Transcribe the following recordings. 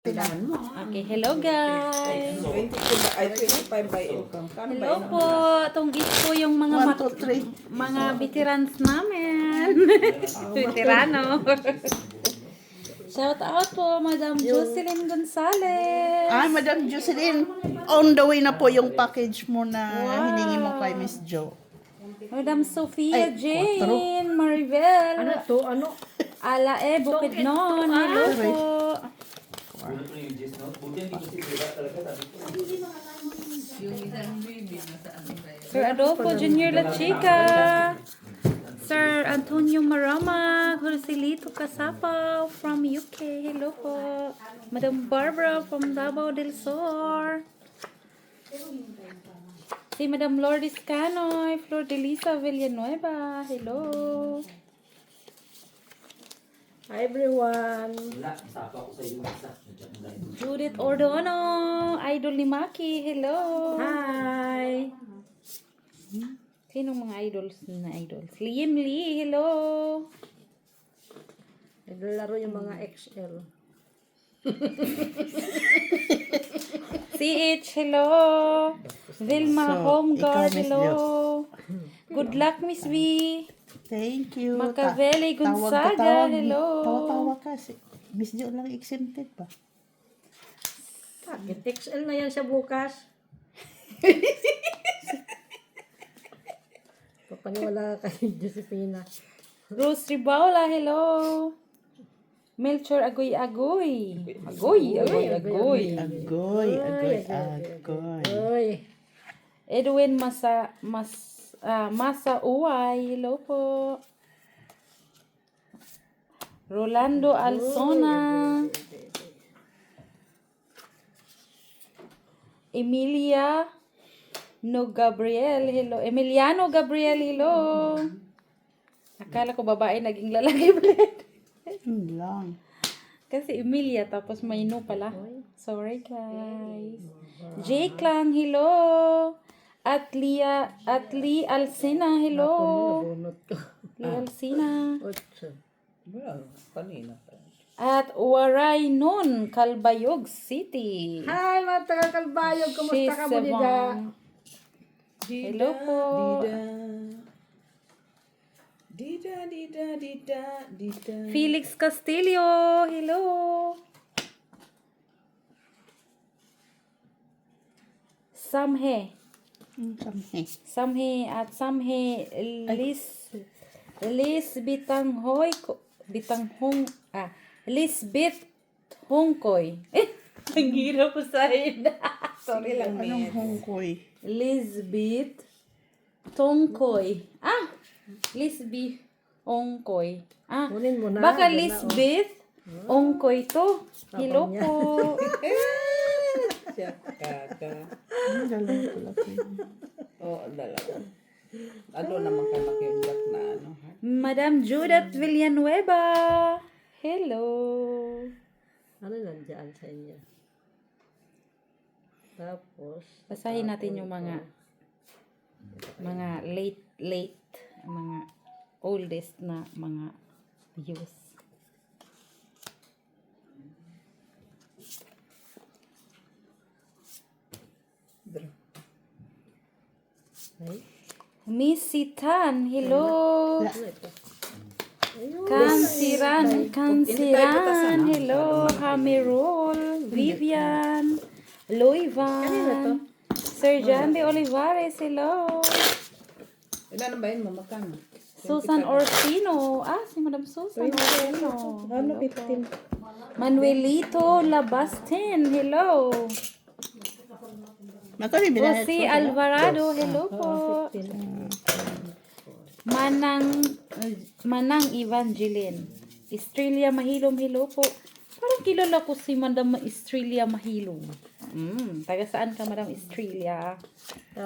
Tinahan mo. Okay, hello guys. 25 by income. Hello po. Itong po yung mga 1, 2, 3. mga veterans namin. Veterano. Shout out po, Madam Jocelyn Gonzalez. Ay, Madam Jocelyn, on the way na po yung package mo na hiningi mo kay Miss Jo. Madam Sophia Ay, Jane Maribel. Ano to? Ano? Alae Bukidnon. Hello po. Sir Adolfo Junior La Chica. Sir Antonio Marama, Joselito Casapaw from UK. Hello po. Madam Barbara from Davao del Sur. Si Madam Lourdes Canoy, Flor de Lisa Villanueva. Hello. Hi everyone. Judith Ordono, Idol ni Maki. Hello. Hi. Sinong mga idols na idols? Liam Lee. Hello. Naglalaro yung mga XL. CH, hello. Vilma So, Homeguard, ikaw, Miss hello. Good luck, Miss V. Thank you. Macaveli Gonzaga, Tawag-tawag. hello. Tawa-tawa ka. Miss Jo lang exempted pa. Bakit? XL na yan siya bukas. Papaniwala ka kay Josefina. Rose Ribaula, hello. Melchor Agoy-Agoy. Agoy. Agoy. Oy. Edwin Masa Uway, hello po. Rolando Alsona. Emilia Gabriel, hello. Emiliano Gabriel, hello. Akala ko babae, naging lalaki ulit. Lang. Kasi Emilia, tapos may no pala. Sorry, guys. Jake lang, hello. At Lee Alcina, hello. Bunot ko. Lee Alcina. 8. At Waray Nun, Calbayog City. Hi mga taga-Kalbayog. Kumusta ka mo dida? Hello po. Dida. Felix Castillo, hello. Samhe at Samhe Lisbeth Hongkoy. Ang hirap po sa Sorry lang, Anong hongkoy? Lisbeth Tongkoy. Lisbeth Ongkoy. Kunin mo na. Baka Yan na, Lisbeth Ongkoy to. Hello po. Dalang pala. Dalawa. Ano naman ka makiugat na ano? Madam Judith Villanueva. Hello. Ano nandiyan sa inyo? Tapos, Basahin natin yung mga late, mga oldest na mga views. ay, Missy Tan, hello. ano ito? Kansiran, hello. Hamirul, Vivian, Loivan, Sir John de Olivares, hello. Ilan ba yun mo? Magkano? Susan Orsino, si Madam Susan Orsino. Ano 15? Manuelito Labastin, hello. Magkano yung binayad Jose ko? Alvarado, hello po. Manang Evangeline. Estrella Mahilom, hello po. Parang kilala ko si Madam Estrella Mahilom. Taga saan ka, Madam Estrella?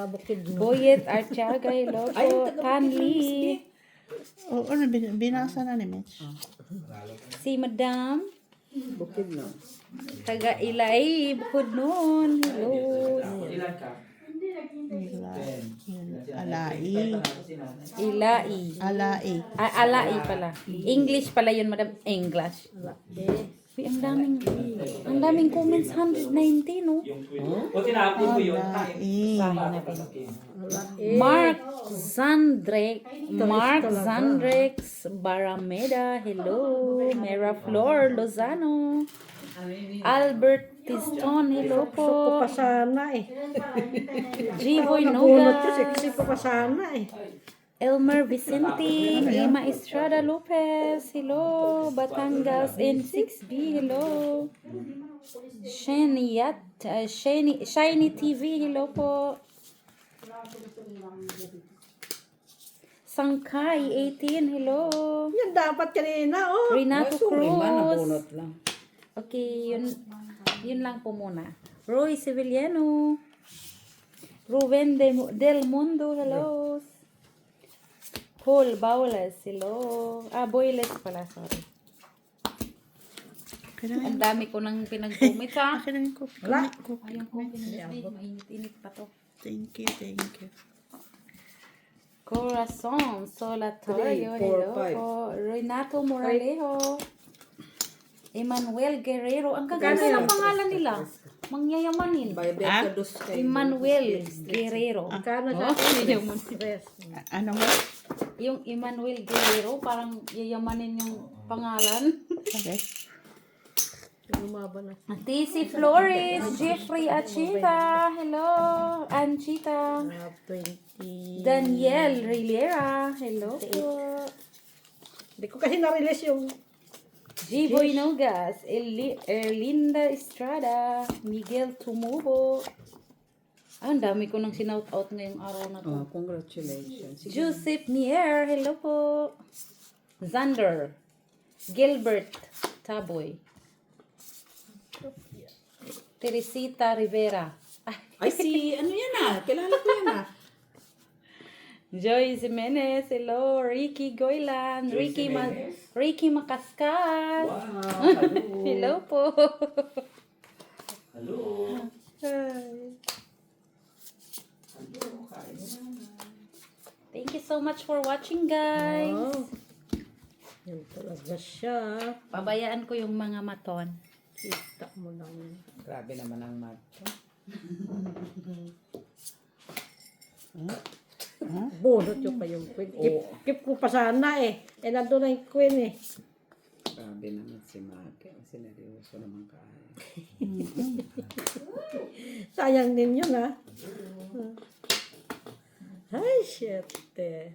Bukid no. Boyet Artiaga, hello po. Tanli. Ano, binasa na ni Mitch. Si Madam Bukid no. taga Ilay, Bukidnon, hello. Ilan ka? Alai. Ilai. Alai. Alai pala. English pala yun, Madam. English. Okay. Uy, ang daming comments, 190, no? O tinapon mo yun. Basahin natin. Wala eh. Mark Zandrex Barameda, hello. Mera Flor Lozano. Albert Tiston, hello Gusto ko po. pa sana eh. Jiboy Nabunot ko, Noga. sexy ko pa sana eh. Elmer Vicente, Emma Estrada Lopez, hello. Batangas N6B, hello. Shiny TV, hello po. Sangkay 18, hello. Yan dapat kanina oh. Renato Sorry man, Cruz. nabunot lang. Okay, yun lang po muna. Roy Sevillano. Ruben Del Mundo, hello. Paul Baules, hello. Boyles pala, sorry. Ang dami ko nang pinag-comment ha. Akin na yung cookie. Wala. Ayun ko, mainit-init pa to. Thank you, thank you. Corazon Solatorio, 3, 4, hello 5. po. Renato Moralejo. Emmanuel Guerrero. Ang Kano gaganda yan? ng pangalan nila. Mangyayamanin. Bayabet sa dos kay. Emmanuel Guerrero. Kano siya? Yayaman. Stress. Ano mo? Yung Emmanuel Guerrero, parang yayamanin yung pangalan. Okay. Lumaba na. TC Flores, Jeffrey Achita, hello. Anchita. 20. Daniel Rilera, hello po. Hindi ko kasi na-release yung G-Boy Nogas, Erlinda Estrada, Miguel Tumubo. Ang dami ko nang sinout out ngayong araw na to. Oh, congratulations. Joseph Mier, hello po. Zander, Gilbert Taboy, Teresita Rivera, Ay, ano yan ah? Kilala ko yan ah. Joy Jimenez, hello. Ricky Goylan, Ricky Makaskas. Hello po. Hello. Hi. Thank you so much for watching, guys. oh. Yan talaga siya. Pabayaan ko yung mga maton. Kita mo lang. Grabe naman ang math. Bunot yung pa yung queen. Keep ko pa sana eh. Eh nandun na yung queen eh. Grabe naman si Maki. Sineryoso naman kaya. Sayang din yun ha. Ay shit eh.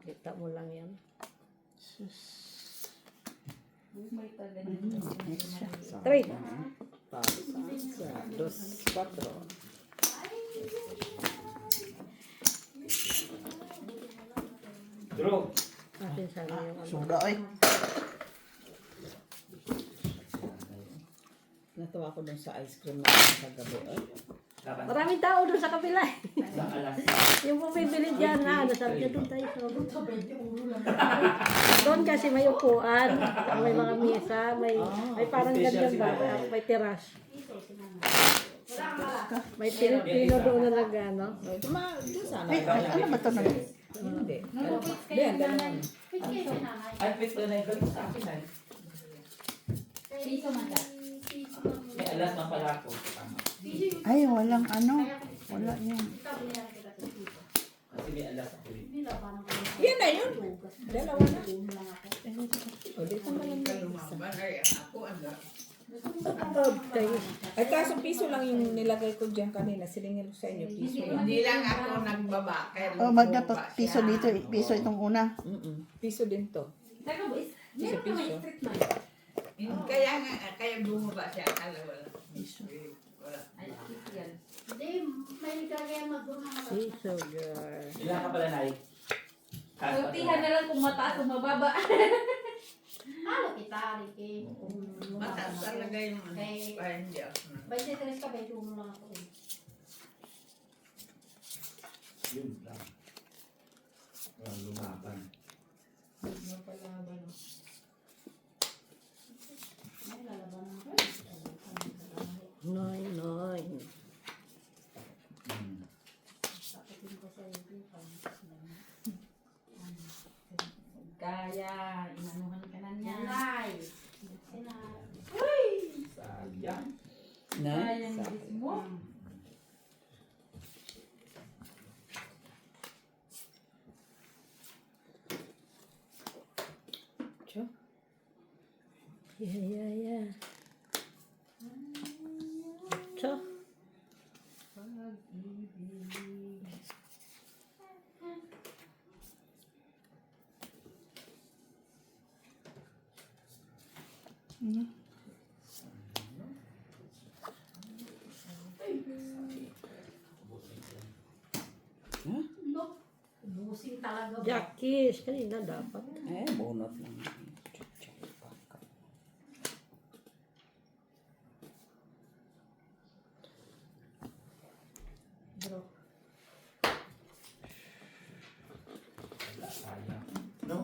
Kita mo lang yan. Three. Sa dos, 4. Drew. Atin sana yung ano. Suga, oy. Natuwa ko dun sa ice cream na sa gabi. Dapat Maraming tao doon sa kabila eh. sa alas. Yung bumibili dyan na, sabi niya doon tayo sa doon kasi may upuan, may mga mesa, may parang ganyan ba, may teras. May Pilipino doon na nag-ano. Doon sana. Wait, ano ba ito na? Hindi. Yan, ganun. Ay, pito na yung galit sa akin ay. May alas na pala ako. Tama. Ay, walang ano. Wala yun. Kasi may alas ako rin. Yan na yun. Dalawa na. O, dito mo lang kayo. Ay, kaso piso lang yung nilagay ko dyan kanina. Silingin ko sa inyo, piso lang. Hindi lang ako nagbabakal. Oh, magdapat piso dito. Piso itong una. Piso din to. Piso. Kaya nga, kaya bumaba siya. Akala wala. Wala. Hindi, may nagkagaya mag-gumama. Piso girl. Ilan ka pala, Nay? Sortihan na lang kung mataas o mababa. Ano kita, Ricky? Mataas talaga yung ano. Kay- Kaya hindi ako. 23 ka, 21 lang ako eh. Yun lang. Walang lumaban. Ay, lalaban ako. Nine. Takutin ko sa iyo. Kaya, inanuhan ka na niya. Nine. Na? Yeah. Cho. Busing talaga ba? Jackies, kanina dapat. Bunot lang. Bro. Sayang. No?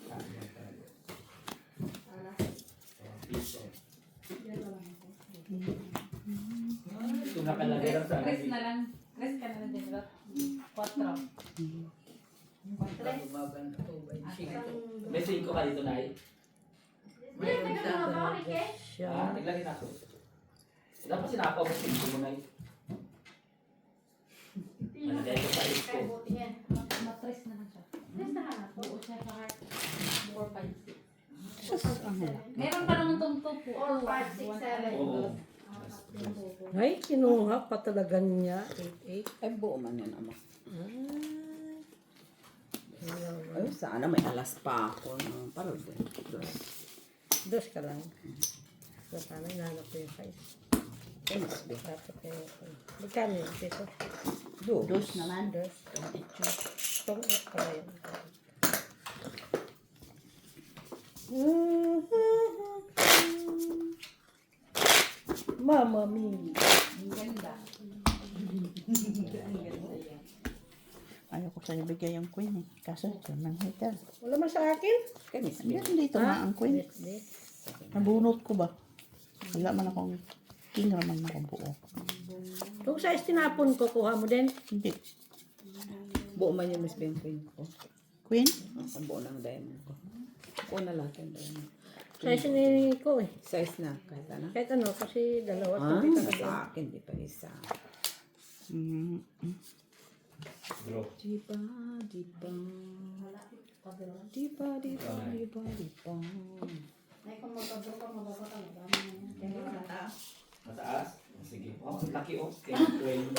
Sayang talaga. Piso. Yan na lang ako. Ito nakalagay lang sa Chris na lang. Chris ka na lang din, bro. 4. Bumaban ako ba? May 5 ka dito, Nay. Hindi, taga mga bakit eh? Ah, naglagay na ako. Dapat sinapaw mo 5 mo, Nay. Nalagay ko sa list ko. Kaya buti yan. Matres na lang siya. Tres na lang ako. Oo, siya sa heart. 4, 5, 6. Meron pa naman itong 2 po. 4, 5, 6, 7. Oo. Ay, kinuha pa talaga niya. 8. Ay, buo man yan, ama. Ay, sana may alas pa ako. No? Parang din. Dos ka lang. So, sana inahanap ko yung size. Ay, mas din. Dapat kayo. Magkano yun? Dito? Dos naman. Dos. Itong 8 pala yun. Mama mia. Ang ganda. Ayaw ko sa'yo bigay yung queen eh. Kaso, yun ang hitar. Wala man sa akin? Kay Miss Hindi, Bill. hindi ito nga ang queen. Yes. Nabunot ko ba? Wala man akong king raman akong buo. Kung size tinapon ko, kuha mo din. Hindi. Buo man yung Miss Bill queen ko. Queen? Ang buo ng diamond ko. Buo na lahat yung diamond. Size ni ko eh. Size na, kahit ano. Kahit ano, kasi dalawa. Ah, Hindi ka sa akin, di pa isa. Mm. Bro. Diba, diba. Diba, diba, diba, diba. Ay, kung magpabro ka, mababa ka. Mataas? Sige. Oh, ang laki oh. 10, 20,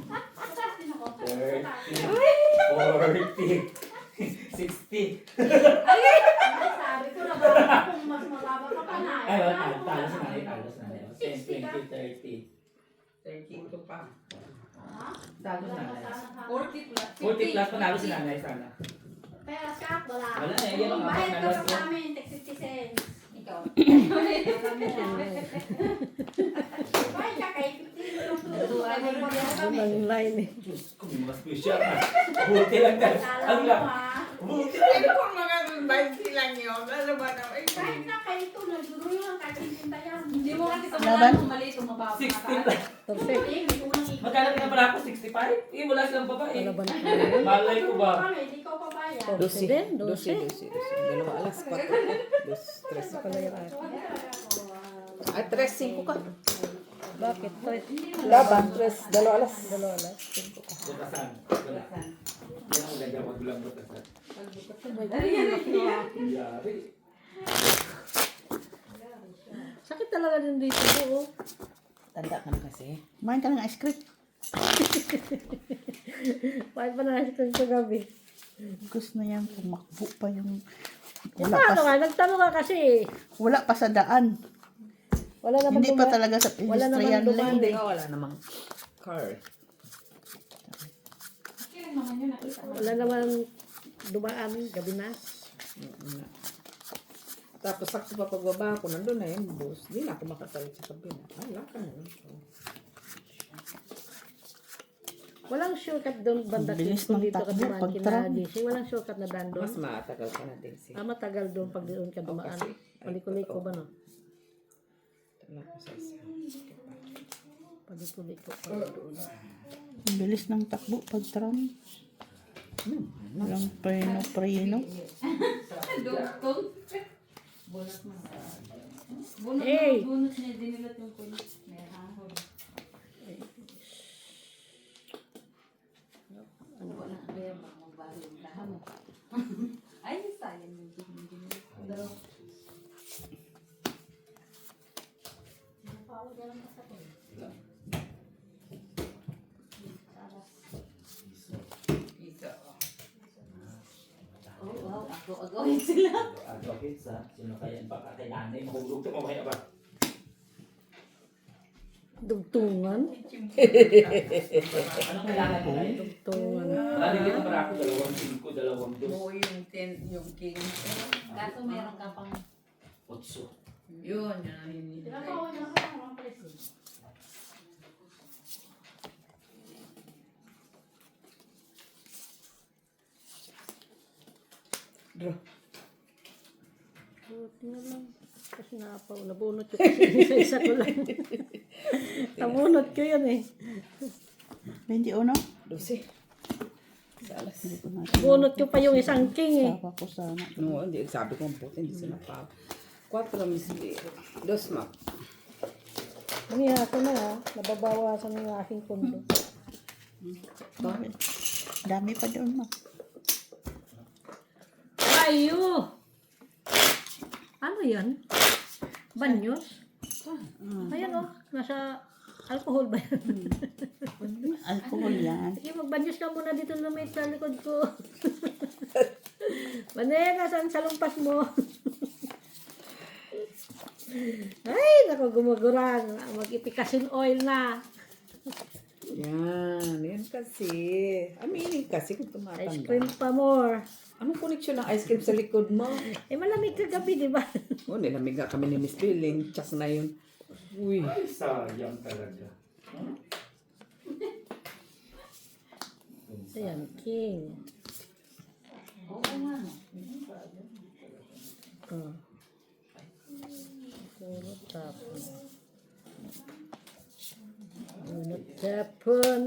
Mataas din ako. 30, 40, 60. Ay, sabi ko na ba kung mas mababa ka pa na. Ay, talo sa nanay, talo sa nanay. 10, 20, 30. 32 pa. Talo sa nanay. 40 plus. 40 plus panalo si nanay sana. Pero sa wala. Wala na, yan ang Bayad ka mga pa sa amin, tek 50 cents. Ikaw. Bayad ka kay 50 yung tutuwa. May pagyan kami. Ang line eh. Diyos ko, mas special na. Buti lang dahil. Alam Ang mo lang. ha. Buti Pero kung mga 20 lang yun, ano ba na? Ay, Kahit na kayo ito, nagduro yung kakintinta yan. Hindi mo kasi Laban? kung mali itong mababa. 60 plus. Torse. Hindi, may unang ikot. Magkano na pala ako? 65? Eh, wala silang babae. Wala ba na yun? Malay ko ba? Hindi ko pa bayad. Torse din, 12. Dosi. Dalawa alas, 4. Dos, tres. Pala yung akin. Ay, tres, 5 ka. Bakit? Laban, tres, dalawa alas. Dalawa lang. Butasan. Wala. Yan ang ganda magulang butasan. Yari. Sakit talaga din dito buo. Tanda ka na kasi. Kumain ka ng ice cream. Bakit pa na ito sa gabi? Gusto na yan, pumakbo pa yung... Yung Wala paano pa, ka? Nagtanong ka kasi. wala pa sa daan. Wala naman Hindi pa talaga sa wala naman pedestrian dumaan lane. eh. Wala namang car. Kailan naman yun nakita. Wala naman dumaan gabi na. Tapos sakto pa pagbaba ko, nandun na yung bus. Hindi na ako makatalit sa kabina. Wala ka na lang. Walang shortcut doon banda Bilis kung ng dito ka takbo, dumaan pag-tram. kina Walang shortcut na daan doon. Mas matagal ka na din siya. Matagal doon pag doon ka dumaan. kasi- Paliko-liko ba no? Wala ko sa isa. Paliko-liko pa doon. Ang bilis ng takbo pag tram. Walang preno. Dugtong. Hey! Bonus niya, dinilot yung points. Meron. Ano ba na? Kaya ba, magbali yung lahat mo. Ay, sayang yung dinilot. Pero, Piso. oh wow, ako-agawin sila. Okay, sa sino kaya baka kay nanay mahulog to mamaya ba? Dugtungan. Anong kailangan mo na yun? Dugtungan. Lagi dito para ako 2 2 Mo yung 10, yung king. Kaso meron ka pang... 8. Yun, yun ang hinihintay. Tinatawag niya ako ng mga presin. Buti na lang. Kasi napaw, nabunot ko kasi isa-isa ko lang. Nabunot ko yun eh. 21? 12. Hindi ko na Bunot ko pa yung isang king eh. sapa ko sana. No, hindi. Sabi ko, puti, hindi sila pa. 4 Miss B. 2 Mac. Umiya ko na ha. Nababawasan yung aking pundo. Dami pa doon, ma. Ayo! Ano yan? Banyos? Ayan oh. Nasa alcohol ba yan? Alcohol yan. Sige, magbanyos ka muna dito na may sa likod ko. Manay, nasaan sa lumpas mo? Ay, naku, gumagurang. Mag-ipikasin oil na. Yan. Yan kasi. Aminin kasi kung Ice tumatanda. cream pa more. Anong connection ng ice cream sa likod mo? Eh, malamig kagabi, di ba? Oh, nilamig nga kami ni Miss Billing. Chas na yun. Uy. Ay, sayang talaga. Ayan, king. Oo nga, no? Oh. Puro tapon. Puro tapon.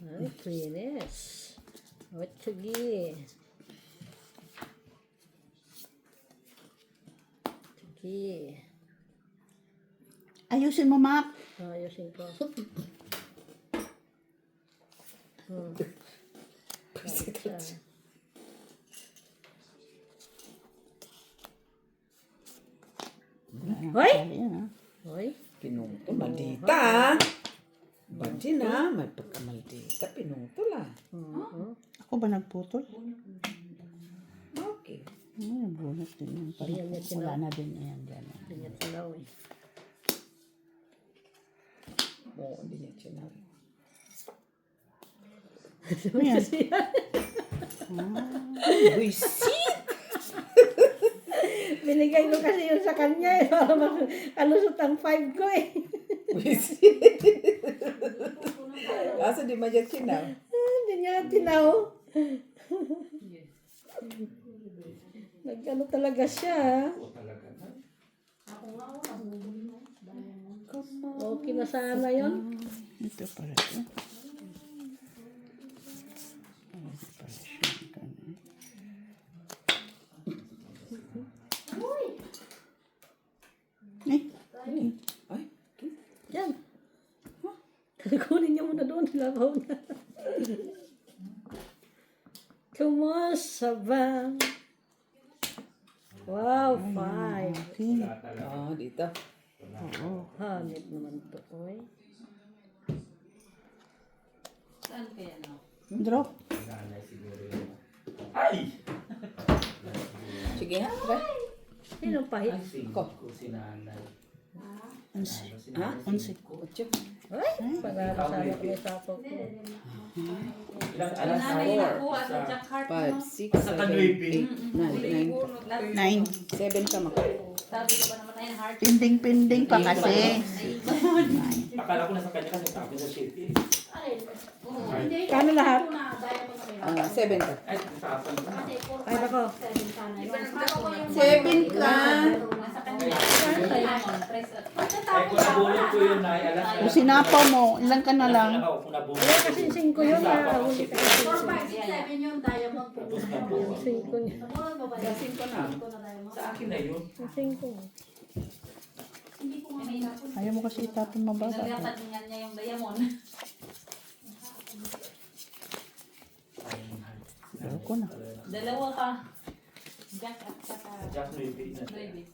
Ay, Trinis. What sige? Sige. Ayusin mo, Mac. Ayusin ko. Hoy! Ayan, ha. Hoy! Pinungto. Maldita. Badi na. May pagkamaldita. Pinungto lang. Ako ba nagputol? Okay. Bunot din yan. Ayan, yan, Wala na din yan. Dyan. Ganyan silaw eh. Oo, hindi niya sinabi. Ayan. Buisit! Binigay ko kasi yun sa kanya eh. Para makalusot ang 5 ko eh. Buisit! Kaso di man niya sinabi. Hindi niya tinaw. Nag-ano talaga siya. Okay na sana yun. Ito pala siya. Ito pala siya. Eh, Ay, Yan. Kunin niya muna doon. Labaw na. Kumusabang. Wow, 5. king. dito. Hanip naman to. Oy. Saan kaya, no? Drop. Nanay siguro yun. Ay! Sige nga, try. Sino pahit? Ang singko ko si nanay. Unsi. Ha? Unsi. Kutyo. Ay, pangarasala ko may sapo ko. Ilang alas Nanay na na po, at sa heart, 5, 6, Sa 7, kanwipin. 8, 9, 9. 7 ka maka. Sabi ko ba naman ayun, heart? Pinding-pinding pa kasi. Akala ko na sa kanya kasi sabi sa shit eh. Kano lahat? 7 ka. Ay, usapan na. Ay, bako. 7 ka. Ay, kung nabulong ko yun, Nay, alas na. Kung sinapaw mo, ilan ka na lang? Kung nabulong Wala kasi 5 yun na. Huli ka kasi. 7 yung diamond po. Tapos na po. Yung 5 niya. Nabulan mo ba yan? 5 na. Sa akin na yun. Yung 5. mo kasi itapon mababa. Pinaglatad niya yung diamond. Ayoko na. Dalawa ka. Jack at saka Jack Louis na. Louis.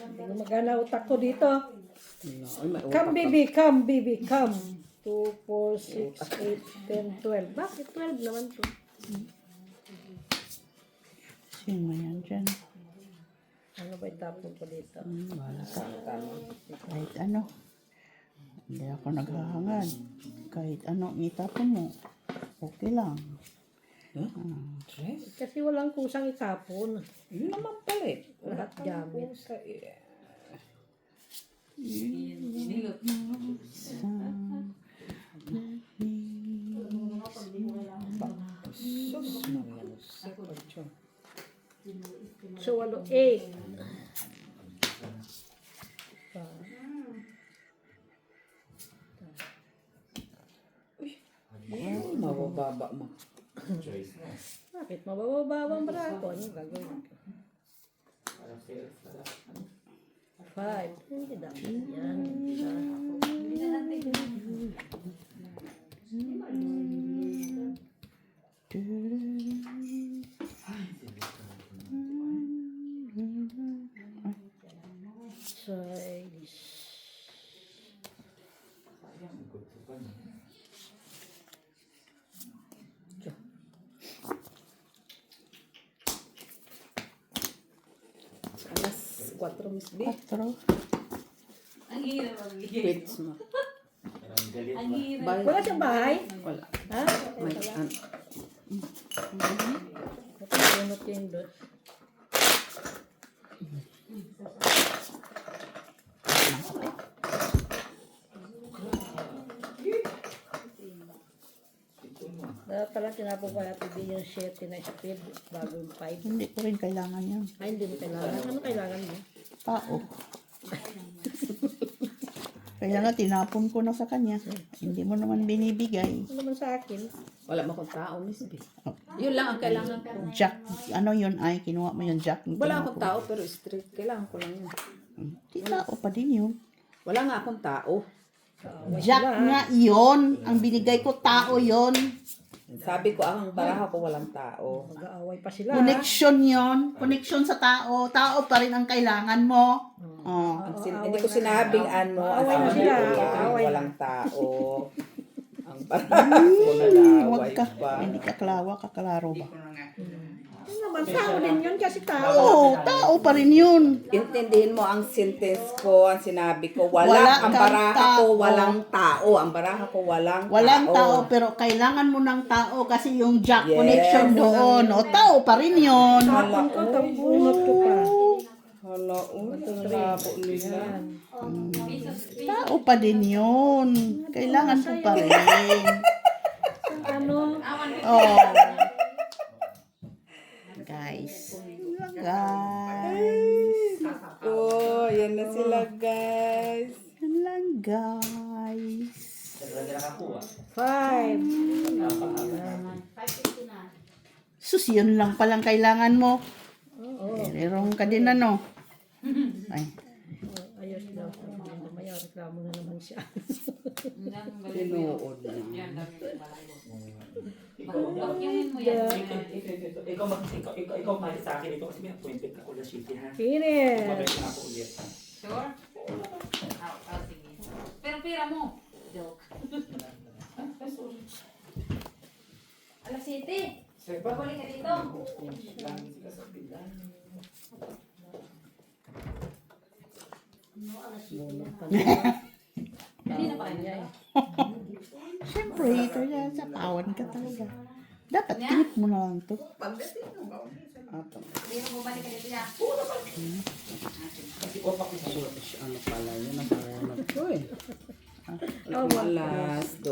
Hindi magana utak ko dito. Come baby, come baby, come. 2, 4, 6, 8, 10, 12. Bakit 12 naman to? Sino yan dyan? Ano ba itapon ko dito? Wala ka. Kahit ano. Hindi ako naghahangad. Kahit ano itapon mo. Okay lang. Kasi walang kusang itapon. Yun naman pala eh. Lahat gamit. Nilot. So, 8. Mabababa mo. Choice na. Bakit? Mabababa ang braso. Ano gagawin ko? Parang sales na lang. 5. Hindi dapat yan. Alas 4 Miss B. 4. Ang hirap magbigay. Wait mo. Parang galit Ang ba? hirap. Wala siyang bahay? Wala. Ha? May Napunot yung doon. Dapat pala tinapon ko natin din yung 7 na speed bago yung 5. Hindi ko rin kailangan yan. Ay, hindi mo kailangan. Ano kailangan mo? Tao. Kaya nga tinapon ko na sa kanya. Hindi mo naman binibigay. Ano naman sa akin? Wala mo kong tao Miss B. Yun lang ang kailangan ko. Jack, ano yun ay, kinuha mo yung Jack. Wala akong tao pero straight. Kailangan ko lang yun. Di tao pa din yun. Wala nga akong tao. Jack nga yun. Ang binigay ko, tao yun. Sabi ko ang baraha ko walang tao. Mag-aaway pa sila. Connection yun. Connection sa tao. Tao pa rin ang kailangan mo. Oh. Hindi ko sinabing ano. Away mo sabi sila. ko lang, Away. walang tao. Ang baraha ko Huwag nag-aaway ka. pa. Hindi ka klawa, kaklaro ba? Ano naman, tao din yun kasi tao. Oo, tao pa rin yun. Intindihin mo ang sentence ko, ang sinabi ko, Wala ang kang baraha tao. ko walang tao. Ang baraha ko walang Tao, pero kailangan mo ng tao kasi yung Jack Yes. connection doon. O, tao pa rin yun. Tapon ko, bunot ko pa. Hala, ang labo nila. Tao pa din yun. Kailangan ko pa rin. Ano? Oh. Guys. Guys. Oh, yan na sila guys. Yan lang, guys. Talaga nakakuha. 5. Sus, yun lang palang kailangan mo. Merong ka din ano. Ay. Ayos daw. Mamaya reklamo na naman siya. Tinuod na. Bakyanin mo yan. Ikaw mahal sa akin ito kasi may appointment ako na city ha. Finish. Babalik na ako ulit. Sure? Sige. Pero pira mo. Joke. Alas 7. Babalik ka dito. Kanina pa rin. Siyempre, ito yan. Sa tawan ka talaga. Dapat tinip mo na lang to. Hindi mo bumalik ka dito niya. Ano pala yun? Nabanat ko eh. Alas 2.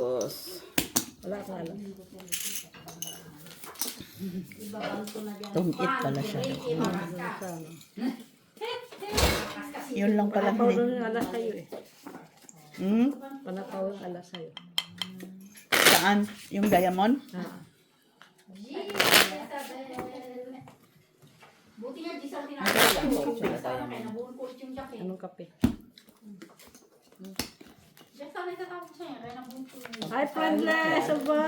Wala akong alam. Tumit pala siya. Yun lang pala. Panakaw ng alas sa'yo eh. Hmm? Panakaw ng alas sa'yo. Saan? Yung diamond? Buti nga di sa kaya nabungkot yung jacket. Anong kape? Diyan sana itatapos siya, kaya nabungkot yung Hi, Friendless! Aba!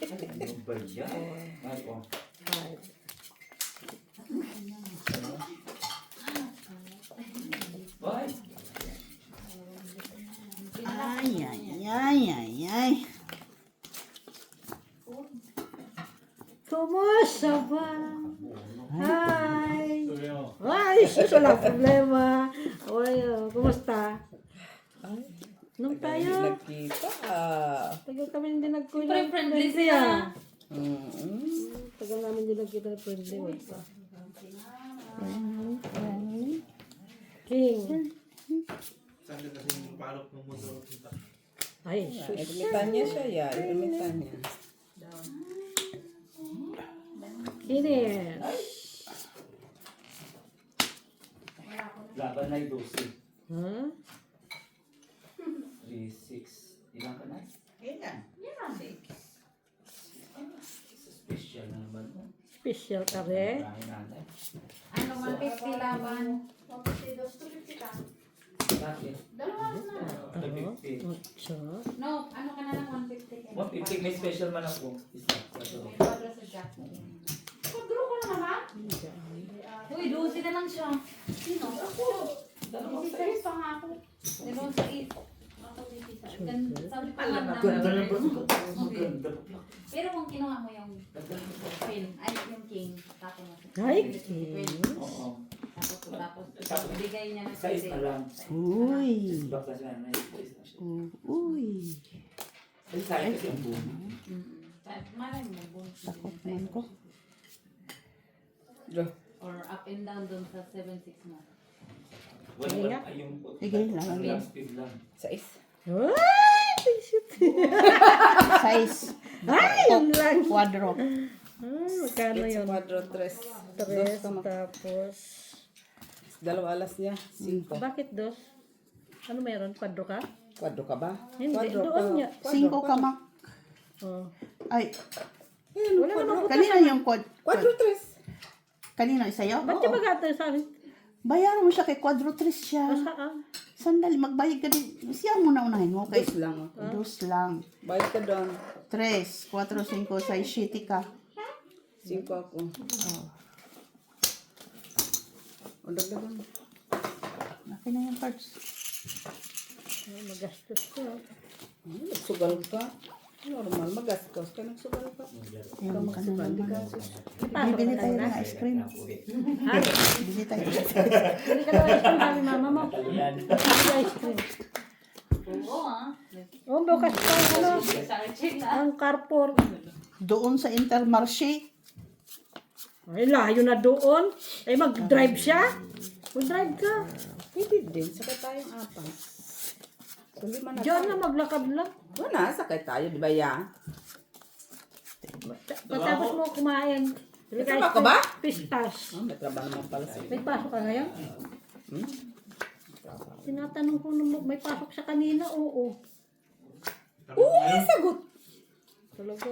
Ano ba yan? Ay, oh. Hi. Ay! Ay. Kumusta ba? Hi! Ay, sus, wala problema. Kumusta? Nung tayo, Nagkita. tagal kami hindi nagkuha. Siyempre, friendly siya. Tagal namin hindi nagkita ng friendly. King. Ay, sus. Ilimitan niya siya, ya. Ilimitan niya. Kines. Laban na yung 12. Huh? 3, 6. Ilan ka na? Ilan? Special na naman. Special ka rin. Marami nanay. Ano, 150 laban. Bakit? Dalawa na. 150. So, No, ano ka na lang 150. 150 may special man ako. Isa. May quadro sa jacket. Quadro ko na naman? Uy, 12 na lang siya. Sino? Ako. 16 pa nga ako. Meron sa 8. Ako 16. Sabi pa lang na. Maganda na ba? Maganda. Pero kung kinuha mo yung queen, ay yung king, tapos mo. Ay, Queen. Oo. Tapos bigay niya ng Size na lang. Uy. Back na siya. Size na siya. Uy. Ay, size kasi ang buong. Malay mo, boom. Takot man ko. Or up and down dun sa 7-6 mo. Wala ay yung Sige lang. lang speed lang. Sais. ay, shit. Size. Ay, yun lang. Quadro. Magkano It's yun? quadro 3. 3, tapos... Dalawa alas niya. 5. Bakit dos? Ano meron? Quadro ka? Quadro ka ba? Hindi, Quadro doon niya. 5 ka mak. Oh. Ay, Wala naman po. kanina yung Quadro 3. kanina sa'yo? Ba't yung magato sa akin? Bayaran mo siya kay Quadro 3 siya. Saan? Sandali, magbayad ka din. Siya muna unahin mo. Kay Dos lang ako. dos lang. Bayad ka doon. 3, 4, 5, 6, 7 ka. 5 ako. O, dagdagan mo. Laki na yung cards. Ay, magastos ko. Nagsugal ka. Normal, magastos ka. Nagsugal ka. Yung ka na naman. Bibili tayo ng ice cream. Bibili tayo. Hindi ka daw ice cream kami mama mo. Hindi ice cream. Oo Oh, bukas pa ano? Searching na. Ang Carrefour. Doon sa Intermarché. Ay, layo na doon. Ay, mag-drive siya. Mag-drive ka. Hindi din. Sakay tayong 4. So, 5 na. Diyan na maglakad lang. Wala, sakay tayo. Di ba ya? Patapos mo kumain. May trabaho ka ba? Pistas. May trabaho naman pala sa'yo. May pasok ka ngayon? Tinatanong ko nung may pasok siya kanina. Oo. Uy, sagot! Talaga.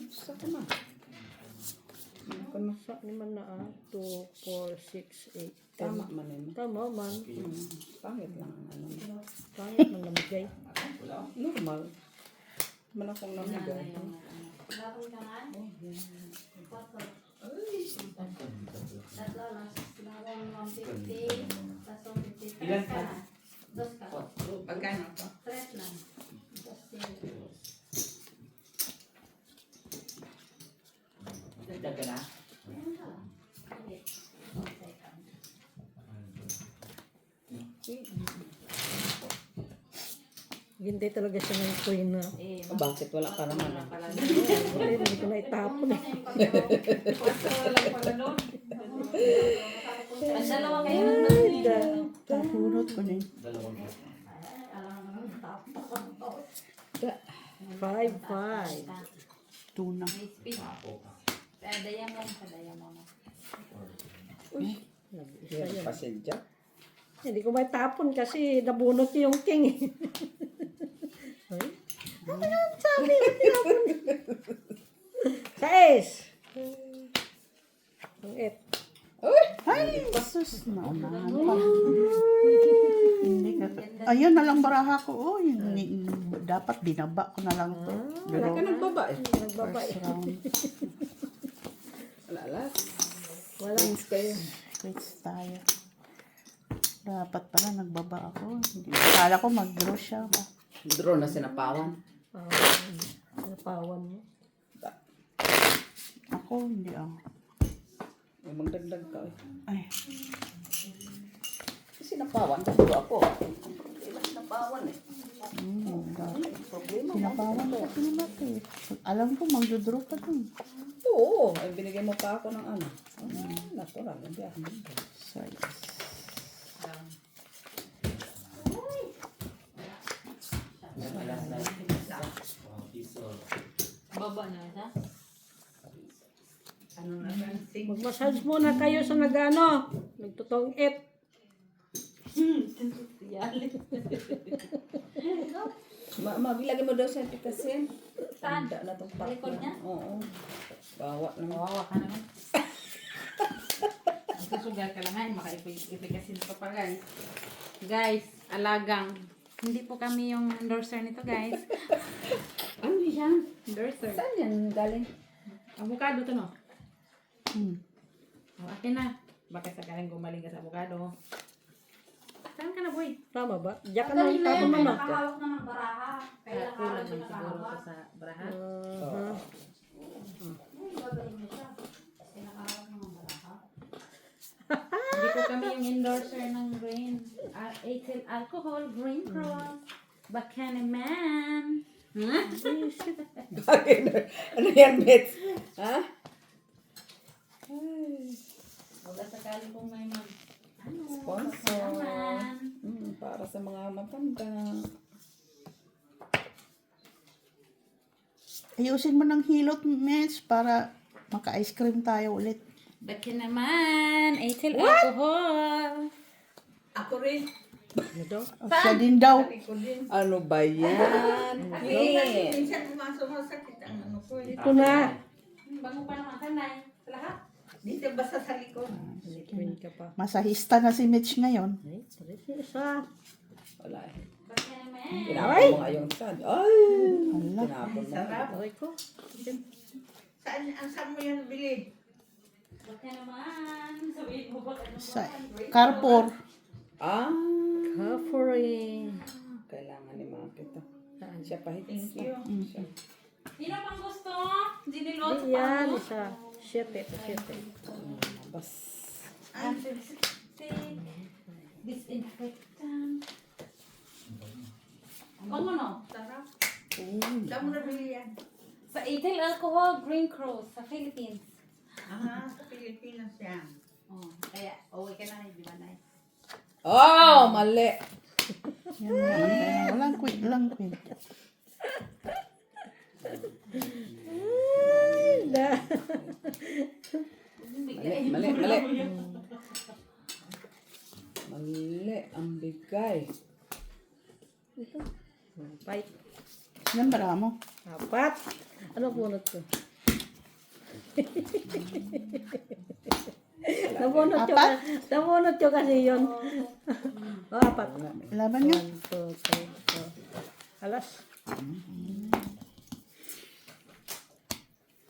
Saka na. Sa naman na 2, 4, 6, 8. Tama man yun. Tama man. Pangit lang ang ano. Pangit man namigay. Normal. Man akong namigay. Bakit ka nga? Tatlo lang. Sinawang 150. Tapos 150. Ilan ka? Dos ka. Pagkano? 3 lang. Dagdag ka na? Hindi talaga siya ng queen na. O, bakit wala ka naman? Hindi ko na itapon. Ang dalawa kayo nung Pulot ko na yun. Dalawang ka. 5. Tuna. may speed. Dayang lang sa dayang mo. Yan, pasensya. Hindi ko may tapon kasi nabunot niyo yung king. Ay, ano yan? Sabi, ba't tinapon? 6. 8. Ay, sus, naunahan pa. Hindi ka. Ayun na lang baraha ko. Oh, dapat binaba ko na lang to. Wala ka nagbaba eh. Nagbaba eh. First round. Alas. Walang Kayo. Switch tayo. Dapat pala nagbaba ako. Akala ko mag-draw siya ba? Draw na sinapawan. napawan mo. Ako, hindi May magdagdag ka eh. Ay, Kasi napawan. Dito ako. Hindi ba sinapawan eh. sinapawan ko pinamati. Alam ko, mag-draw ka dun. Oo. Ay binigay mo pa ako ng ano. Natural. Hindi ako. Size. Baba na siya. Ano na lang, Mag-massage muna kayo sa nag-ano. Nagtutong 8. Mabilagay mo daw sa epitasin. Saan? Tanda na itong Sa likod niya? Oo. Bawa na. Kawawa ka naman. Susugal ka lang nga, maka-ipikasin pa pa guys. Guys, alagang. Hindi po kami yung endorser nito guys. Ano siya? Endorser. Saan yan galing? Avocado to no? Hmm. O, akin na. Baka sakaling gumaling ka sa avocado. Saan ka na boy? Tama ba? Diyan ka na tapon mo na. Nakahawak na ng baraha. Kaya kulang man siguro ko sa baraha. Hindi po kami yung endorser ng grain. Ethyl alcohol, green cross, Bacana man. Huh? Ano yan, Bets? Ha? Wala sakali kung may mag... Ano? Sponsor. Naman. Para sa mga matanda. Ayusin mo ng hilot, Mitch, para maka-ice cream tayo ulit. Bacana man. Ethyl alcohol. Ako rin. Siya din daw. Ako din. Ano ba yan? Kasi minsan sumasakit ang ano ko. Ito na. Bango pa naman sanay. Sa lahat. Dito basta sa likod. Queen ka pa. Masahista na si Mitch ngayon. Ay, isa. Wala eh. Bacana man. Tinapon mo nga yung sand. Ay! Tinapon mo. Sarap. Aray ko. Saan mo yan bili? Bacana man. Sabihin mo ba ano Sa Carrefour. Ah! Kapoy. Kailangan ni Maki ito. Siya pa Thank you. Sino pang gusto? Diniloto pa Yan, mo? isa. 7. Bas. Antiseptic. Disinfectant. Ang bango no? Sarap. Saan mo nabili yan? Sa ethyl alcohol, Green Cross, sa Philippines. Sa Pilipinas yan. Oh, kaya, uwi ka na, di ba na? Oh! Mali! Yan naman kaya. Walang quit lang, quit. Mali. Mali. Ang bigay. Fight. Yan bara mo. 4. Ano bunot ko? Nabunot ko kasi yun. 4. Laban nga. 1, 2, 3, 4. Alas.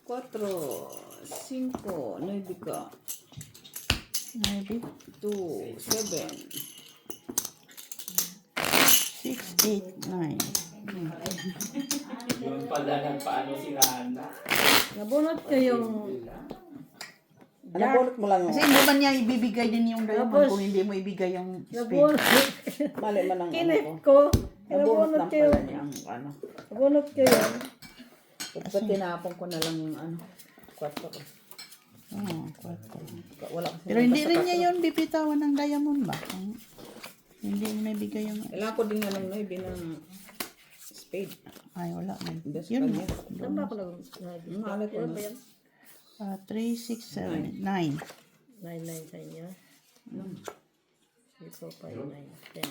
4, 5, 9 ka. Maybe. 2, 7. 6, 8, 9. Yun pala nagpaano si Rana. Nabunot ko yung... Nabunot mo lang. Kasi hindi man niya ibibigay din yung diamond Tapos, kung hindi mo ibigay yung spade. Nabunot. Mali man ang ano Kinip ko. ko. Nabunot Nabunot lang ko yun. pala niya ang ano. Nabunot ko yun. Ba't tinapon ko na lang yung ano. 4 ko. Oo, 4. Wala kasi. Pero hindi rin niya yun bipitawan ng diamond ba? Hindi mo nabigay yung... Kailangan ko din nga ng 9 ng spade. Ay, wala. Hindi sa Yun. kanya. Saan ba ako Mahalat ko Ano na. ba yan? 3, 6, 7, 9. 9 sa inyo. 3, 4, 5, 9, 10.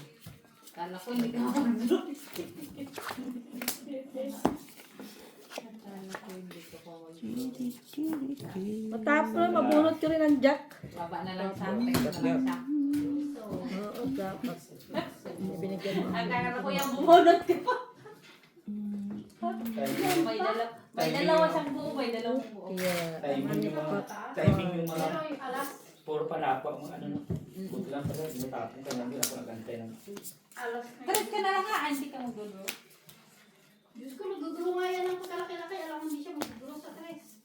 Kala ko hindi ka mag Matapos na, mabunot ko rin ang jack. Baba na lang sa akin. Siya. Oo, dapat. Binigyan mo. Akala ko yung bumunot ka pa. May dalawa siyang buo, may dalawang buo. Yeah. Timing yung mga puro panapa mo ano no. Buti lang pala matapon ka namin ako nagantay ng Tres ka na lang ha, hindi ka magdudulo. Diyos ko, nagdudulo nga yan ang kalaki-laki. Alam mo, hindi siya magdudulo sa tres.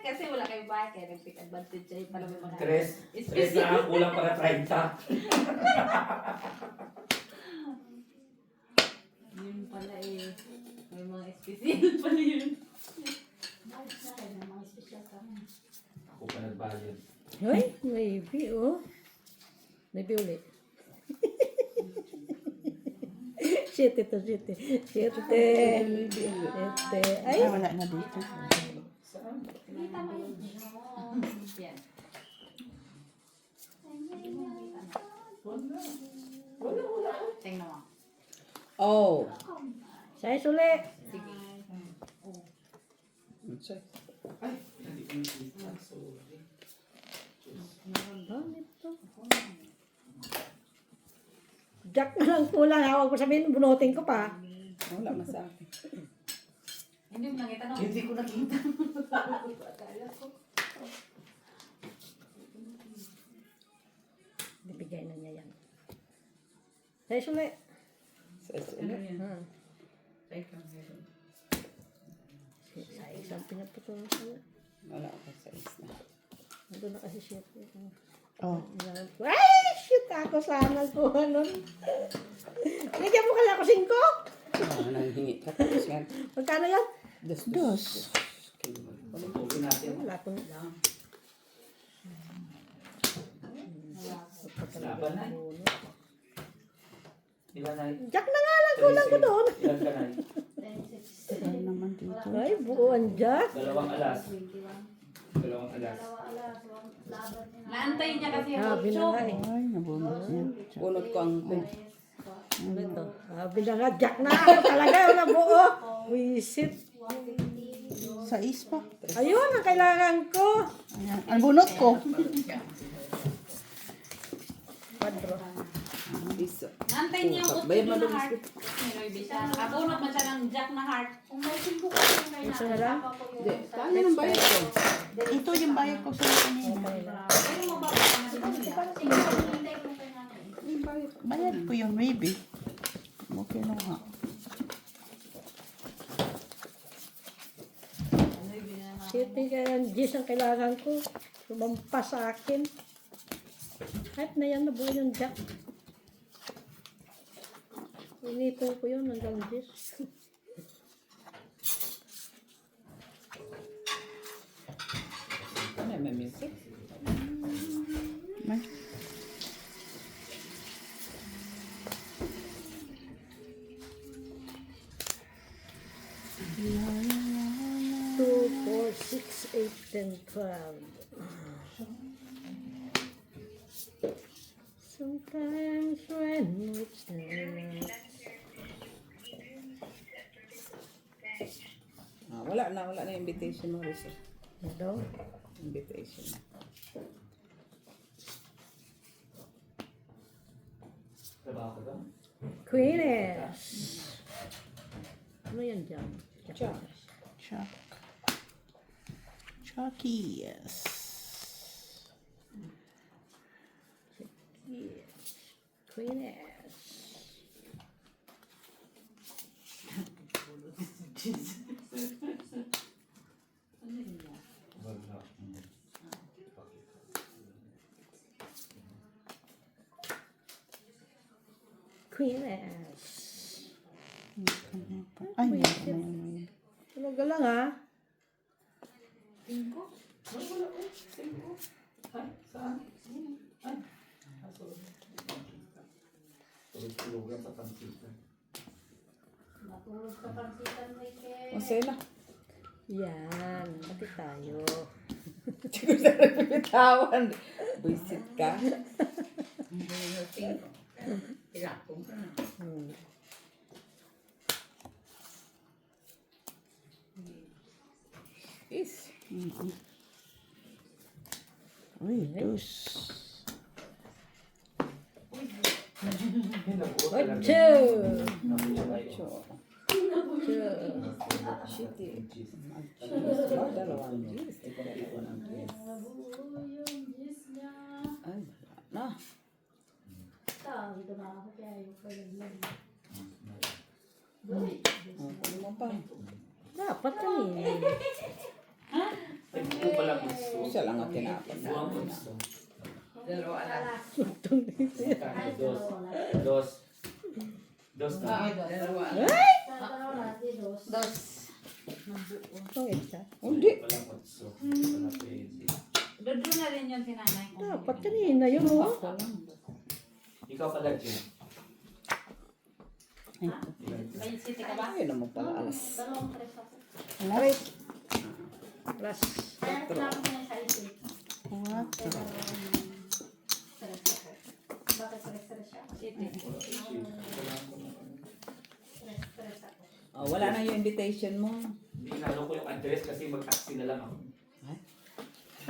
Kasi wala kayong bahay, kaya nag-pick advantage sa'yo para may mga... Tres na kulang para 30. Yun pala eh. May mga special pala yun. Bakit sa akin, may mga special kami. Ako pa nagbayad. Hoy, maybe, oh. Maybe ulit. Shit ito, shit. Shit. Ay, Ay, wala na dito. Kita mo yun. Yan. Tingnan mo. Oh. size ulit. Sige. Jack na lang kulang. Huwag mo sabihin, bunutin ko pa. Wala man sa akin. Hindi mo nakita no? Hindi ko nakita. Bibigay na niya yan. Size ulit. Hmm. Size ang pinaputol ko. Wala ako sa isla. Nandun na kasi shit. Oh. Ay, shit ako sana ko. Ano? Bigyan mo kaya ako 5? Nanghingi ka tapos yan. Magkano yan? Dos. Pagpupin natin. Wala ko. Laban na. Ilan na? Jack na nga lang, kulang ko doon. Ilan ka na? Ano naman dito? Ay, buuan Jack. Dalawang alas. Dalawang alas. Naantay niya kasi yung Sabi na nga eh. Ay, nabunot niya. Bunot ko ang Ano ito? Sabi na nga, Jack na ako talaga. Yung nabuo. Wisit. Sa ispa. Ayun, ang kailangan ko. Ayan. Ang bunot ko. Padro. piso. Naantay niya yung Bayad utod mo na doon, heart. Meron bisa. Nakabunot man siya ng jack na heart. Kung may 5 ko kayo Isa na lang? Hindi, kaya ng bayad ko. Ito yung bayad ko sa kanina. Pero mo ba? Bayad ko yun, maybe. Okay na nga. Sitting kaya ng G's ang kailangan ko. Lumampas sa akin. Kahit na yan, nabuo yung Jack. Inipon ko yun hanggang G's. Ano, may music? May. Two, 4, 6, 8, 10, 12. Sometimes when we stand. Wala na invitation mo, Rizal. Ano? Invitation. Trabaho ka? Queeness. Ano yan dyan? Chuck. Chuck. Chucky, yes. Yes. Queeness. Wala. Queeness. Ay, may. Talaga lang ha. Tulog-tulugan sa pansitan. Matulog sa pansitan, Michael. O, sa'yo na. Yan. Pati tayo. Siguro sa bitawan. Buisit ka. is. Uy, dos. Ocho. Shitty. Dalawang G's. Ay, na. Ano mo pa? Dapat kanina. Ay, ko pala gusto. Isa lang ang tinapon na. Buwang gusto. Dalawa lang. Dos. Dos. Dos na. Dalawa lang. Dos. Ang isa. Hindi. Walang otso. Wala pwede. Dodo na rin yung tinanay ko. Dapat kanina yun, oh. Ikaw pala, Jen. May city ka ba? Ayun naman pala alas. Dalawang tres ako. Plus. Kaya tinapos niya sa isip. Quatro. Tres ako. Bakit tres siya? City. Tres ako. Oh, wala na yung invitation mo. Inalo ko yung address kasi mag-taxi na lang ako.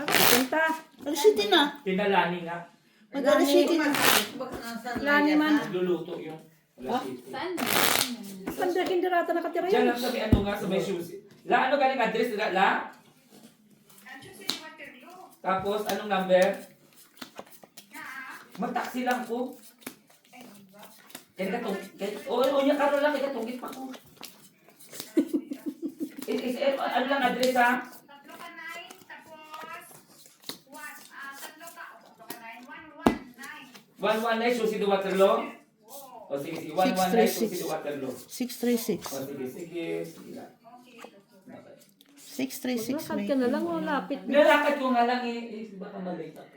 Punta. Alas city na. Pinalani nga. Mag-alas city na. Baka nasa Lani man. Luluto yung City. Saan? Pandakin dirata nakatira Diyan yun. lang sa may ano nga, sa may shoes. La, ano galing address nila? La? Tapos, anong number? Mag-taxi lang ko. Kaya katong, o niya karo lang, kaya katungit pa ko. Ano lang address ha? Tatlo ka 9, tapos tatlo ka 9. 119 Susi de Waterloo? O sige, sige. 119 Susi de 636. Waterloo. 636. O sige, sige. Sige lang. 636 Lakad may. ka na lang, oh, lapit. Nilalakad ko nga lang baka malate ako.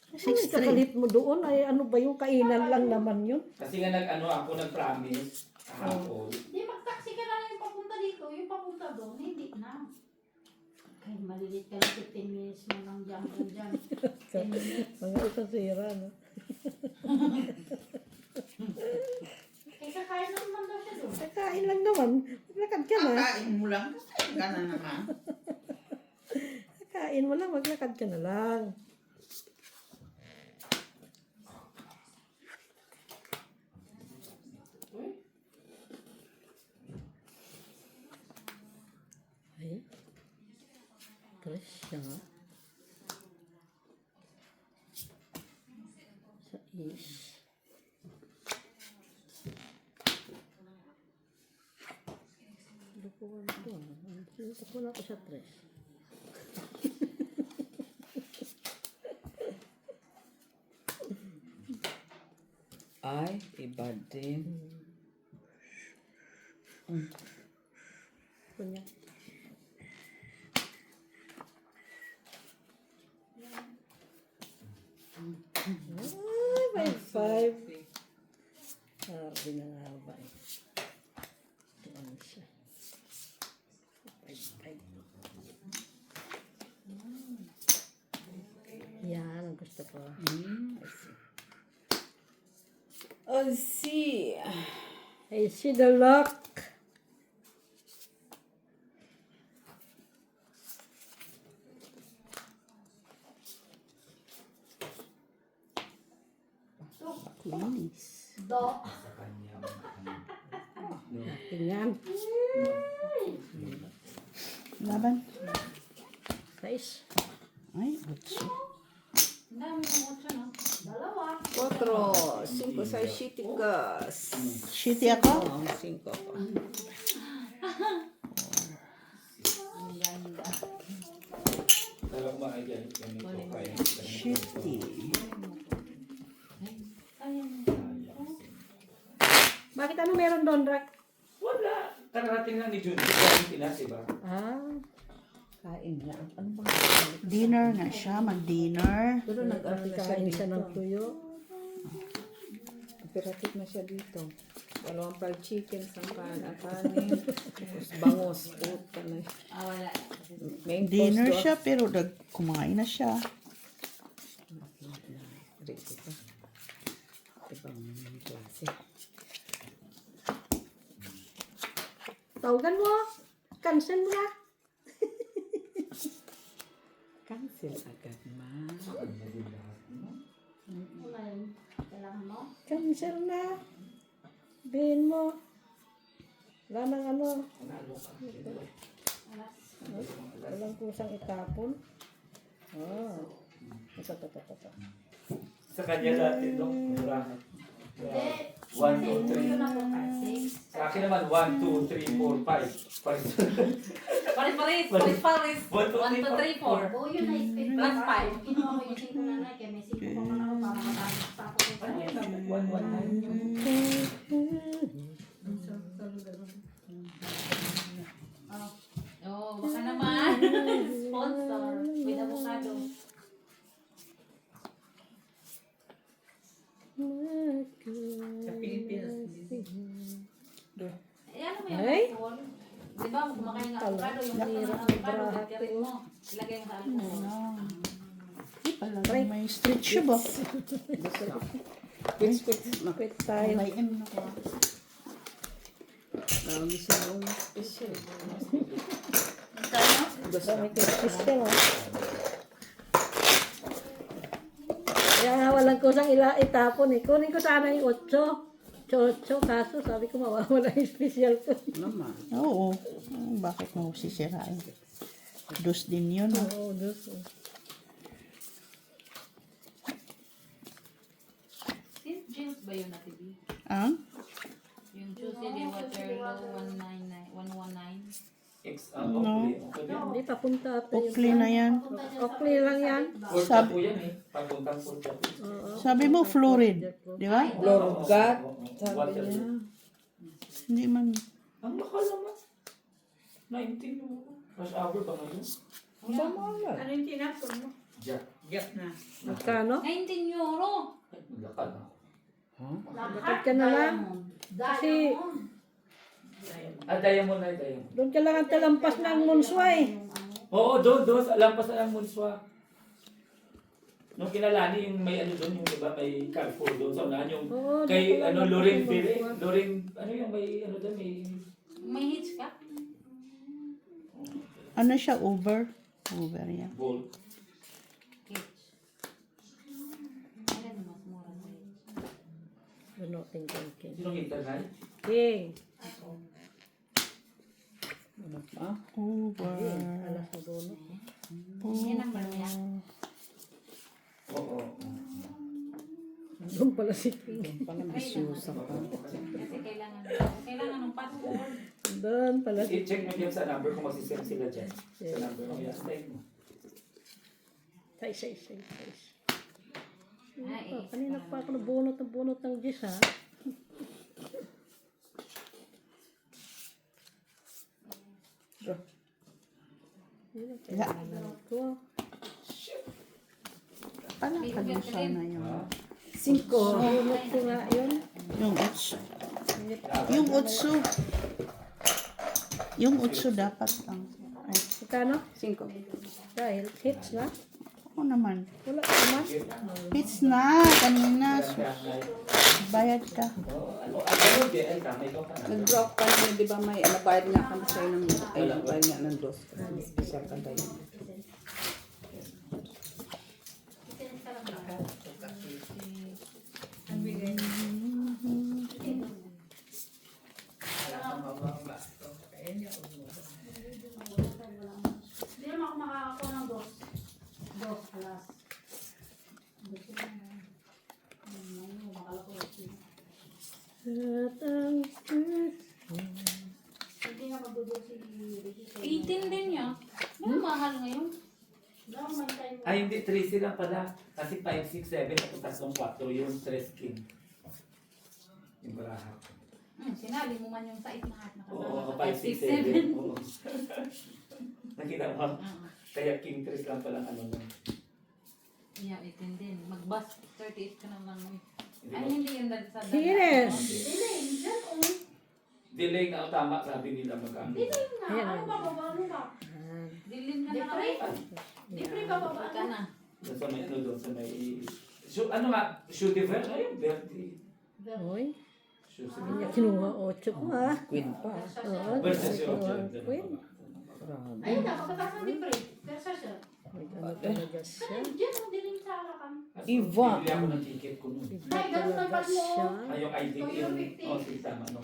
Ay, 636. kakalit mo doon. Ay, ano ba yung kainan lang naman yun? Kasi nga ako nag-promise. Kahapon. Di mag-taxi ka na lang yung papunta dito. Yung papunta doon, hindi na. Ay, malilit ka na 15 minutes mo lang dyan. 10 minutes. Mga ikasira, no? Eh, kakain naman daw siya doon. Kakain lang naman. Maglakad ka na. Kain mo lang. Gana naman. Kakain mo lang, maglakad ka na lang. Ay. Tres siya. Sa is. Lukuhan ko. Sinita ko na ako sa tres. Ay, iba din. Kunya. Ay, may five. Sabi na nga ba eh. Doon siya. Five. Yan, ang gusto ko. Oh, see. I see the lock. Linis. Do. Sa kanya. Tingnan. Laban. Size. Ay, otso. Ang dami ng otso, no? Dalawa. 4, 5, 6, 7 gas. City ako? Oh, 5 pa. Talagang mga dyan. Ganito kayo. City. Bakit ano meron doon, Rak? Wala. Kararating lang ni Jun. Ito Pinas, diba? Ah, Kain na. Ano ba? Dinner na siya. Mag-dinner. Pero nag-ano na siya kain siya ng dito. tuyo. Operative na siya dito. 2 fried chicken, kanin. Tapos bangus. Puta na. Wala. Main Dinner course siya pero kumain na siya. Ready pa. Ibang klase. Tawagan mo. Cancel mo na. Cancel agad, ma. Wala yun. Kailangan mo. Cancel na. Bihin mo. Wala nang ano. Walang kusang itapon. Oh. Ito. Sa kanya dati, no? Murahan. Hindi. 1, 2, 3. Yun ako kasi. Sa akin naman, 1, 2, 3, 4, 5. Paris. 1, 2, 1, 2, 3, 4. Oo, yun na split. Plus five. Kinuha ko yung 5 nanay. Kaya may 5 pa man ako para matapos pa ako. Ano yan? 1, 1, 9. Oh, baka naman. Sponsor. With avocado. Sa Pilipinas. Eh, ano mo yung Ay. alcohol? Di ba, kumakain ng avocado, yung Hirap ng ng avocado, braha pagkarin mo. Ilagay mo sa alcohol. Di pala may street shoe ba? Quit tayo. May M na ko. Gusto may special, oh. Kaya nga walang kusang itapon eh. Kunin ko sana yung 8. 8, kaso sabi ko mawawala yung special ko. Oo. Bakit mo sisirain? Dos din yun. Ah. Oo, dos. St. James ba yun na TV? Ah? Yung Tuesday de Waterloo 119. No. Hindi papunta ito Oakley na yan. Oakley lang yan. Porta po yan eh. Papuntang Porta po. Sabi mo, fluoride. Di ba? Lorgat. Sabi niya. Hindi man. Ang mahal naman. 19 mo. Rush hour ba ngayon? Ano yung tinapon mo? Jack. Jack na. Magkano? 19 euro. Lakad na. Bakit ka na lang? Kasi Diamond na Diamond. doon ka lang ang talampas ng Munsway. Oo, doon. Lampas na lang Munswa. Nung kinalani yung may ano doon, yung diba may Carrefour doon sa unahan yung Oo, kay doon ka ano lang Loring lampas ng Bire. Munswa. Loring, ano yung may ano doon, may May hitch ka? Ano siya? Uber? Uber yan. bowl. Hitch. Ano mas mura sa hitch? Ano, king. Sino kita na? King. Uber. Alas na doon. Yan ang niya. Oo. Doon pala si King. Kasi kailangan ng passport. Doon pala si I-check mo dyan sa number kung masisend sila dyan. Sa number mo yan. Like mo. Say. Ay, Kanina pa ako nabunot ng gis, ha? Yeah. Ko. Palakad mo sana yung... 5. Bunot ko nga yun. Yung utso. Yung utso. Yung utso dapat ang... Ay, Magkano? 5. Dahil hits na. ako naman. Wala naman. Hits na. Kanina. Bayad ka. Ano di? Ay, tama. Ikaw ka na. Nag-drop ka niya, di ba may bayad nga kami sa'yo ng, bayad nga ng dos. Special ka tayo. Hindi naman ako makakakuha ng 2. Alas. Hindi nga magdudulo si Ricky. 18 din niya. Ano mahal ngayon? Daw, may time. Ay, hindi. 3 sila pala. Kasi 5, 6, 7. Tapos tatlong 4. Yung 3 skin. Yung baraha. Sinali mo man yung size na na Oo, kasama 5, sa 6, 7. 5, 6, 7. Oo. Nakita mo? Kaya king 3 lang palang ano nun. Yeah, 18 din. Mag-bus 38 ka na lang. Hindi Ay, mo- hindi yun dahil sa Yes. Hindi, dyan o. Delay nga ang tama. Sabi nila magkano. Dito yun na. Ano ba, ano ba? Dilim ka na Dipre? Dipre ba ba? ka na. Doon sa may ano doon sa may... Ano nga? Shoe dever? Ayun, Bertie. Oy. Shoe Hindi niya kinuha 8 ko, ha? Queen pa. Oo. Versus yung Queen. Ayun na, pagkataas ng dipre. Versa siya. talaga siya. Diyan, hindi rin sa harapan. Iva. Bibili ako ng ticket ko nun. Iba Ay, ganun talaga tapat mo. siya. Ay, yung ID Oh, in. yung 50. Oh, si Tama, no?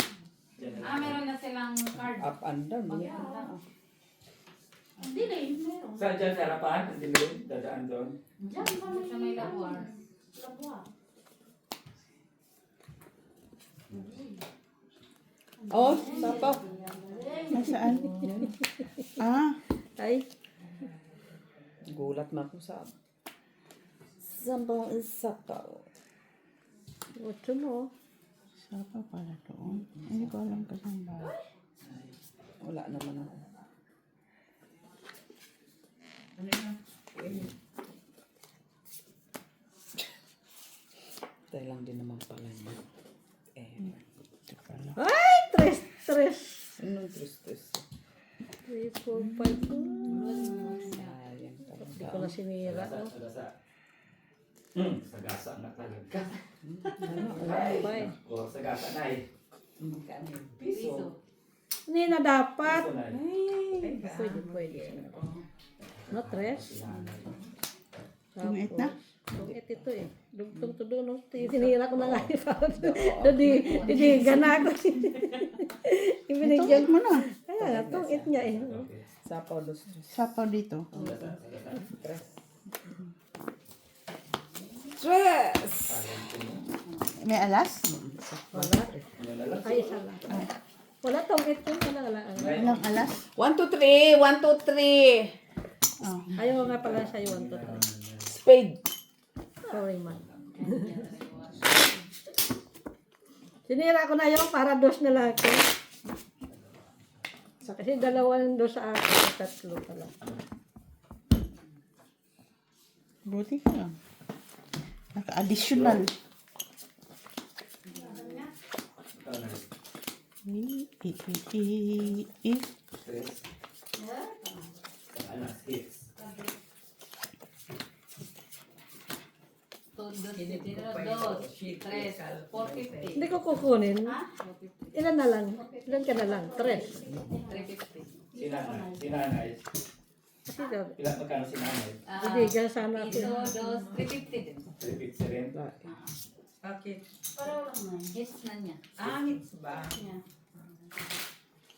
Yan na. Meron na silang card. Up and down. Hindi rin, meron. Saan dyan sa harapan? Ang dilim? Dadaan doon? Diyan, Sa may labuar. Labuar. Oh, sapaw. Nasaan? Ah, Ay, Gulat na ako sa sabaw is sapaw. what's mo? sapa pala doon. Hindi ko alam kasang ba. Wala naman ako. Tayo lang din naman pala niya. Ito pala. Ay, tres. Anong tristes? 3, 4, 5. Sayang Hindi ko talaga. na sinira. Sagasa, Oh. sagasa. Sagasa na talaga. Ano ba eh? O, sagasa na eh. Piso. Hindi na dapat. Piso na eh. Pwede. No, tres. Tungit na? Tungit ito eh. Dugtong to doon. Sinira ko na nga. Hindi, gana ko. Ibinigyan Tungit mo na. Kaya nga, tungit niya eh. Okay. Sapaw dos. Sapa dito. Sagasa, sagasa. Stress! May alas? Wala. Ano na lang? Ay, isa lang. Wala tungit yun. Wala. Walang alas? 1, 2, 3! 1, 2, 3! Oh. Ayaw nga pala sa'yo. 1, 2, 3. Spade! Sorry man. Sinira ko na yung para dos na laki. Kasi dalawang dos sa akin. Tatlo pala. Buti ka lang. Naka-additional. Ikaw na. Stress. Alas, hits. Dos, 3, 450. Hindi ko kukunin. Ilan na lang? Ilan ka na lang? 3. 350. Sinanay. Kasi daw, Ilan magkano sinanay? bibigyan sana Piso, ako. 350 din. 350 rin. Bakit? Pareho lang na. Yes na niya. Hits ba? Yeah.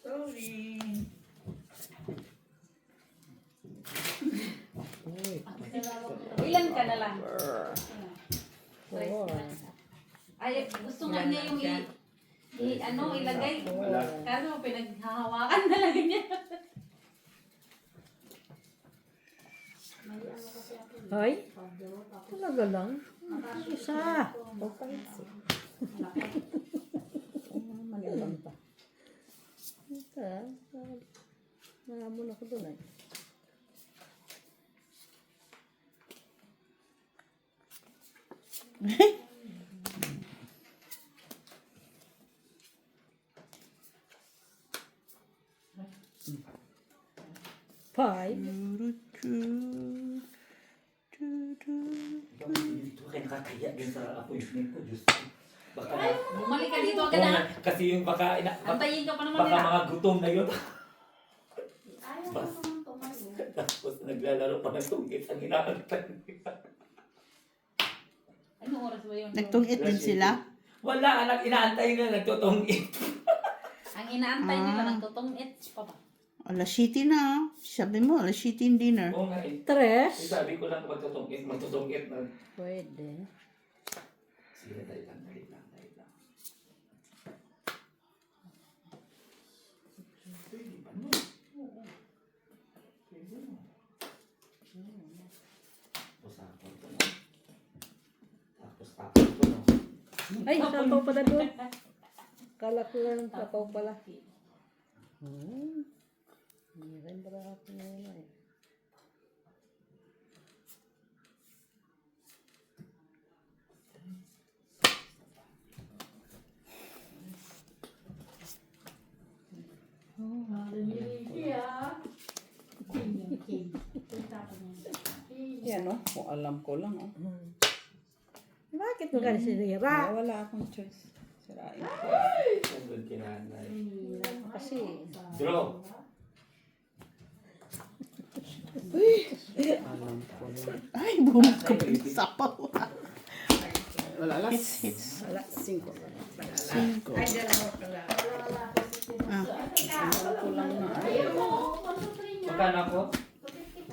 Sorry. Ilan ka na lang? 4. Ay, gusto nga niya yung ilagay. Wala. Kaso pinaghahawakan na lang niya. Ay? Talaga lang? Isa. Malibang pa. Isa. Nahamon ako doon eh. Five. Dito kayo nakakaya din sa appointment ko. Diyos ko. Baka Bumalik ka dito agad Oo na. nga, kasi yung baka Antayin ka pa naman baka nila. mga gutom na yun. Ayaw Bas. ko naman tumayo. Tapos naglalaro pa ng tunggit ang inaantay nila. Anong oras ba yun? Nagtungit din sila? Wala, anak, inaantay nila, nagtutungit. Ang inaantay nila ng totong its pa ba? Alas 7 na. Sabi mo, alas 7 yung dinner. Oo nga eh. Tres. Sabi ko lang magtutungit na. Pwede. Sige, tayo lang. Pwede ba no? Oo. Pwede no. Tapos to no. Tapos to no. Ay, sapaw pala doon. Kala ko lang sapaw pala. Meron ba ako na yun eh. Yan o. Kung alam ko lang o. Bakit mo ka sinira? Wala akong choice. Sirain ko. Sundod kinanay. Kasi, Draw. Alam ko lang. Ay, bunot ko pa yung sapaw. Wala, alas. Hits. Wala, 5. 5. Ay, dalawa pala. Ah. Ko lang na. Magkano ako?